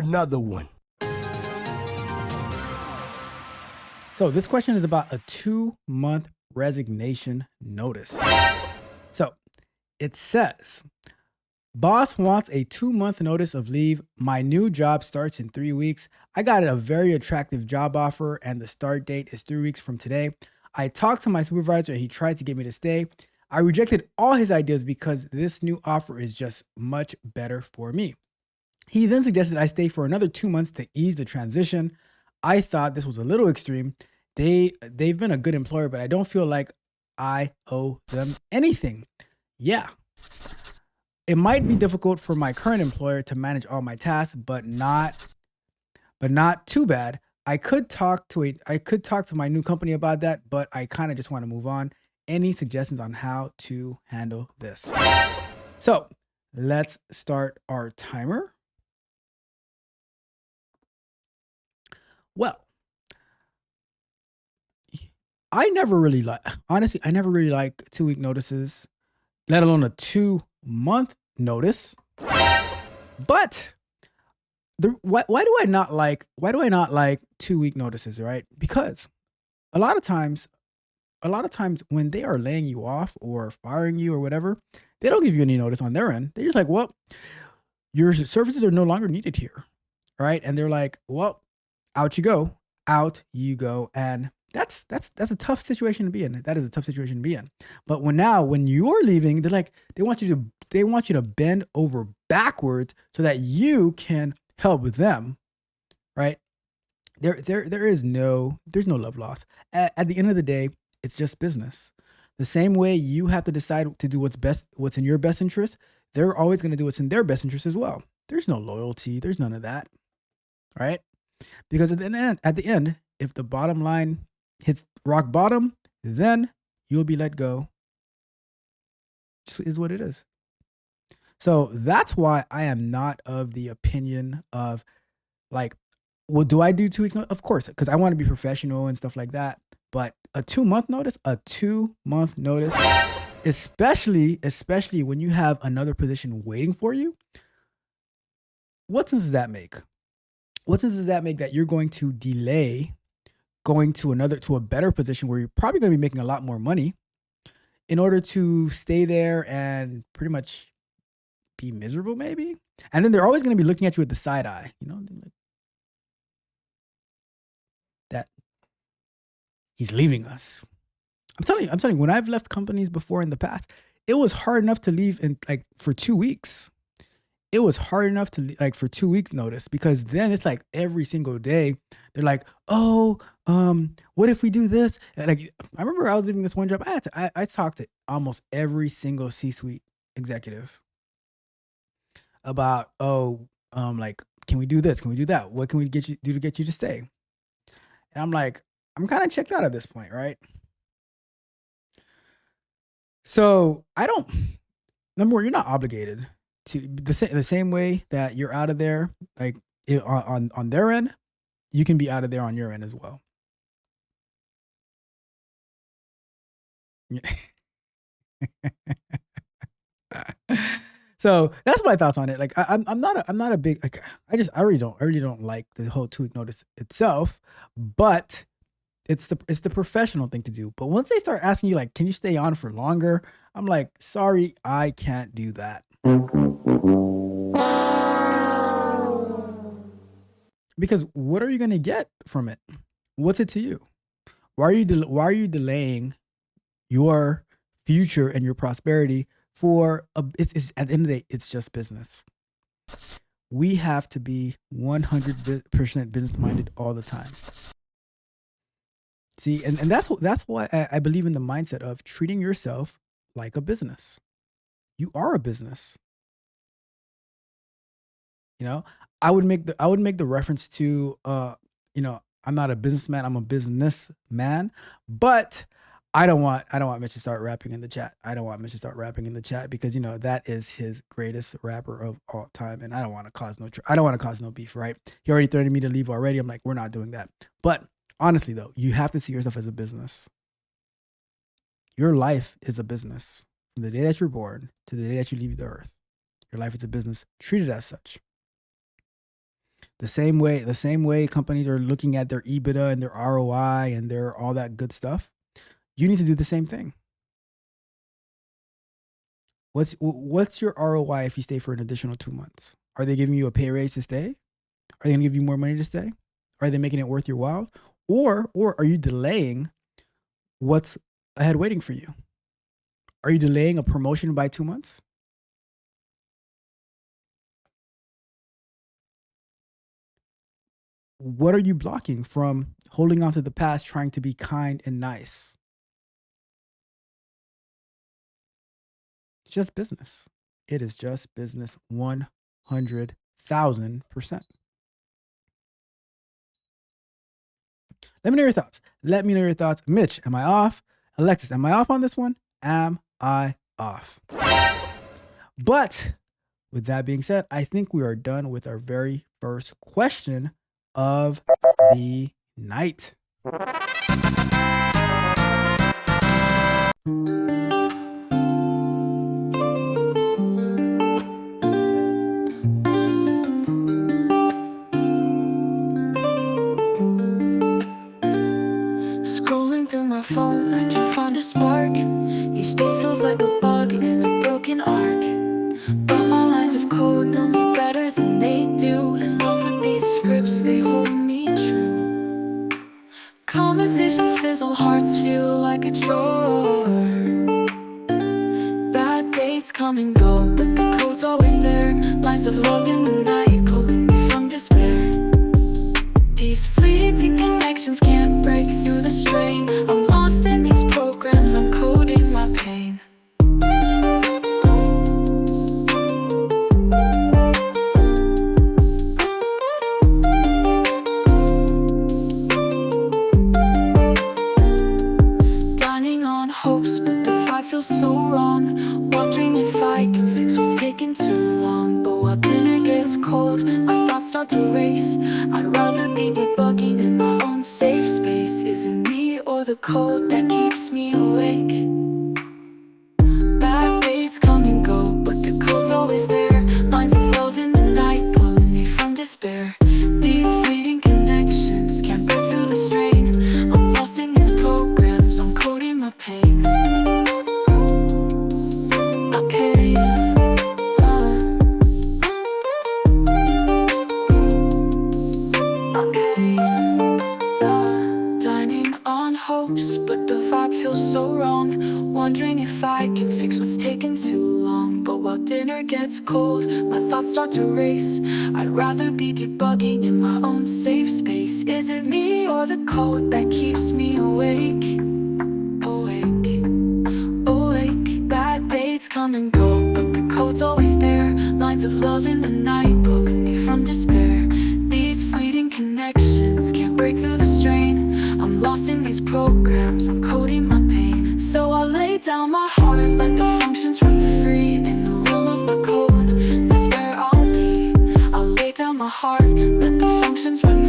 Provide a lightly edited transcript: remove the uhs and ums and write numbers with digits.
another one. So this question is about a 2-month resignation notice. So it says, boss wants a 2-month notice of leave. My new job starts in 3 weeks. I got a very attractive job offer and the start date is 3 weeks from today. I talked to my supervisor and he tried to get me to stay. I rejected all his ideas because this new offer is just much better for me. He then suggested I stay for another 2 months to ease the transition. I thought this was a little extreme. They've been a good employer, but I don't feel like I owe them anything. Yeah. It might be difficult for my current employer to manage all my tasks, but not too bad. I could talk to my new company about that, but I kind of just want to move on. Any suggestions on how to handle this? So let's start our timer. Well, I never really like 2-week notices, let alone a 2-month notice. But why do I not like 2-week notices, right? Because a lot of times when they are laying you off or firing you or whatever, they don't give you any notice on their end. They're just like, well, your services are no longer needed here, right? And they're like, well, out you go. And that's a tough situation to be in. That is a tough situation to be in. But when you're leaving, they want you to bend over backwards so that you can help them, right? There's no love lost. At the end of the day, it's just business. The same way you have to decide to do what's in your best interest, they're always going to do what's in their best interest as well. There's no loyalty. There's none of that, right? Because at the end, if the bottom line hits rock bottom, then you'll be let go. Just is what it is. So that's why I am not of the opinion of like, well, do I do 2 weeks? Of course, because I want to be professional and stuff like that. But a 2-month notice, especially when you have another position waiting for you, what sense does that make? What sense does that make that you're going to delay going to a better position where you're probably going to be making a lot more money in order to stay there and pretty much be miserable maybe? And then they're always going to be looking at you with the side eye, like, that he's leaving us. I'm telling you, when I've left companies before in the past, it was hard enough to leave for 2 weeks. It was hard enough to for 2 week notice, because then it's like every single day they're like, oh, what if we do this? And I remember I was leaving this one job. I talked to almost every single C-suite executive about, can we do this? Can we do that? What can we do to get you to stay? And I'm like, I'm kind of checked out at this point, right? So number one, you're not obligated to the same way that you're out of there, on their end, you can be out of there on your end as well. So that's my thoughts on it. Like I'm not a big I really don't like the whole 2-week notice itself, but it's the professional thing to do. But once they start asking you can you stay on for longer, I'm like, sorry, I can't do that. Because what are you going to get from it? What's it to you? Why are you delaying your future and your prosperity for it's at the end of the day, it's just business. We have to be 100% business minded all the time. See, and that's why I believe in the mindset of treating yourself like a business. You are a business. I would make the reference to I'm not a businessman, I'm a businessman, but I don't want Mitch to start rapping in the chat. I don't want Mitch to start rapping in the chat because that is his greatest rapper of all time, and I don't want to cause no beef, right? He already threatened me to leave already. I'm like, we're not doing that. But honestly though, you have to see yourself as a business. Your life is a business. From the day that you're born to the day that you leave the earth, your life is a business. Treat it as such. The same way companies are looking at their EBITDA and their ROI and their all that good stuff. You need to do the same thing. What's your ROI if you stay for an additional 2 months? Are they giving you a pay raise to stay? Are they going to give you more money to stay? Are they making it worth your while? Or are you delaying what's ahead waiting for you? Are you delaying a promotion by 2 months? What are you blocking from holding on to the past, trying to be kind and nice? It's just business. It is just business 100,000%. Let me know your thoughts. Mitch, am I off? Alexis, am I off on this one? Am I off? But with that being said, I think we are done with our very first question of the night. Scrolling through my phone, I can't find a spark. Each day feels like a bug in a broken arc. But my lines of code know me better than they do. In love with these scripts, they hold me true. Conversations fizzle, hearts feel like a chore. Bad dates come and go, but the code's always there. Lines of love in the night, pulling me from despair. These fleeting connections can't break through the strain. I'm lost in these programs, I'm coding my pain. Dining on hopes, but the vibe feels so wrong. Wondering if I can fix what's taking too long. But while dinner gets cold, my thoughts start to race. I'd rather be debugging in my own safe space. Is it me or the code that keeps me awake? Bad dates come and go, but the code's always there. Lines of love in the night, pulling me from despair. These fleeting connections can't break through the strain. I'm lost in these programs, I'm coding my pain. Okay, dining on hopes, but the vibe feels so wrong. Wondering if I can fix what's taking too long. But while dinner gets cold, my thoughts start to race. I'd rather be debugging in my own safe space. Is it me or the code that keeps me awake? Awake, awake. Bad dates come and go, but the code's always there. Lines of love in the night, pulling me from despair. These fleeting connections can't break through the strain. I'm lost in these programs, I'm coding my pain. So I lay down my heart, let the functions run free. In the realm of my code, that's where I'll be. I'll lay down my heart, let the functions run